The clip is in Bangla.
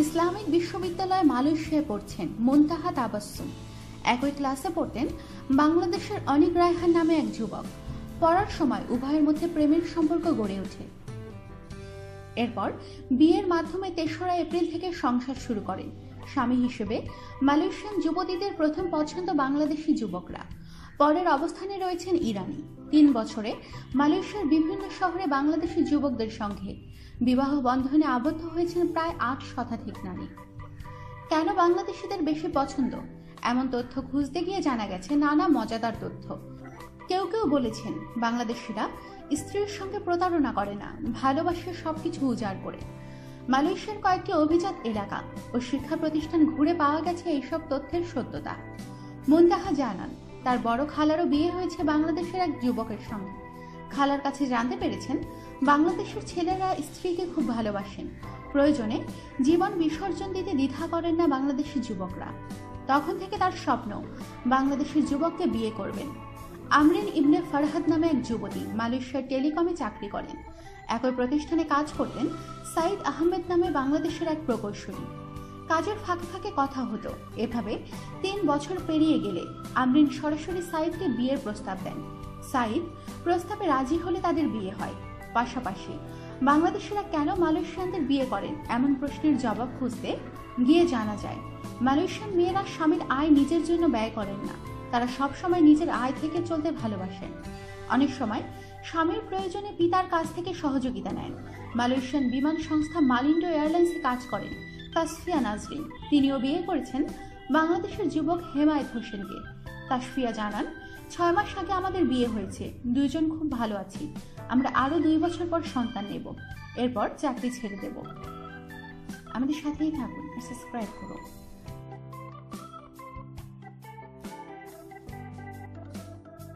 ইসলামিক বিশ্ববিদ্যালয়ে মালয়েশিয়ায় পড়ছেন মুনতাহা তাবাসসুম। একই ক্লাসে পড়তেন বাংলাদেশের অনিক রায়হান নামে এক যুবক। পড়ার সময় উভয়ের মধ্যে প্রেমের সম্পর্ক গড়ে ওঠে। এরপর বিয়ের মাধ্যমে ৩রা এপ্রিল থেকে সংসার শুরু করেন। স্বামী হিসেবে মালয়েশিয়ান যুবতীদের প্রথম পছন্দ বাংলাদেশি যুবকরা। পরের অবস্থানে রয়েছেন ইরানি। ৩ বছরে মালয়েশিয়ার বিভিন্ন শহরে বাংলাদেশি যুবকদের সঙ্গে বিবাহ বন্ধনে আবদ্ধ হয়েছেন প্রায় ৮ শতাধিক নারী। কেন বাংলাদেশিদের বেশি পছন্দ, এমন তথ্য খুঁজতে গিয়ে জানা গেছে নানা মজাদার তথ্য। কেউ কেউ বলেছেন বাংলাদেশিরা স্ত্রীর সঙ্গে প্রতারণা করে না, ভালোবাসে সবকিছু উজাড় করে। মালয়েশিয়ার কয়েকটি অভিজাত এলাকা ও শিক্ষা প্রতিষ্ঠান ঘুরে পাওয়া গেছে এইসব তথ্যের সত্যতা। মুনতাহা জানান, তার বড় খালারও বিয়ে হয়েছে বাংলাদেশের এক যুবকের সঙ্গে। খালার কাছে জানতে পেরেছেন বাংলাদেশের ছেলেরা স্ত্রীকে খুব ভালোবাসেন, প্রয়োজনে জীবন বিসর্জন দিতে দ্বিধা করেন না বাংলাদেশি যুবকরা। তখন থেকে তার স্বপ্ন বাংলাদেশের যুবককে বিয়ে করবেন। আমরিন ইবনে ফরহাদ নামে এক যুবতী মালয়েশিয়ার টেলিকমে চাকরি করেন। একই প্রতিষ্ঠানে কাজ করতেন সাইদ আহমেদ নামে বাংলাদেশের এক প্রকৌশলী। কাজের ফাঁকে ফাঁকে কথা হতো। এভাবে ৩ বছর পেরিয়ে গেলে আমরিন সরাসরি সাইদকে বিয়ের প্রস্তাব দেন। সাইদ প্রস্তাবে রাজি হলে তাদের বিয়ে হয়। পাশাপাশি বাংলাদেশিরা কেন মালয়েশিয়ানদের বিয়ে করেন এমন প্রশ্নের জবাব খুঁজতে গিয়ে জানা যায়, মালয়েশিয়ান মেয়েরা স্বামীর আয় নিজের জন্য ব্যয় করেন না, তারা সবসময় নিজের আয় থেকে চলতে ভালোবাসেন। অনেক সময় স্বামীর প্রয়োজনে পিতার কাছ থেকে সহযোগিতা নেন। মালয়েশিয়ান বিমান সংস্থা মালিন্ডো এয়ারলাইন্সে কাজ করেন তাসফিয়া নাজরিন। তিনিও বিয়ে করেছেন বাংলাদেশের যুবক হেমায়েত হোসেনকে। তাসফিয়া জানান, ৬ মাস আগে আমাদের বিয়ে হয়েছে, ২ জন খুব ভালো আছি। আমরা আরো ২ বছর পর সন্তান নেব, এরপর চাকরি ছেড়ে দেব। আমাদের সাথেই থাকুন, সাবস্ক্রাইব করুন।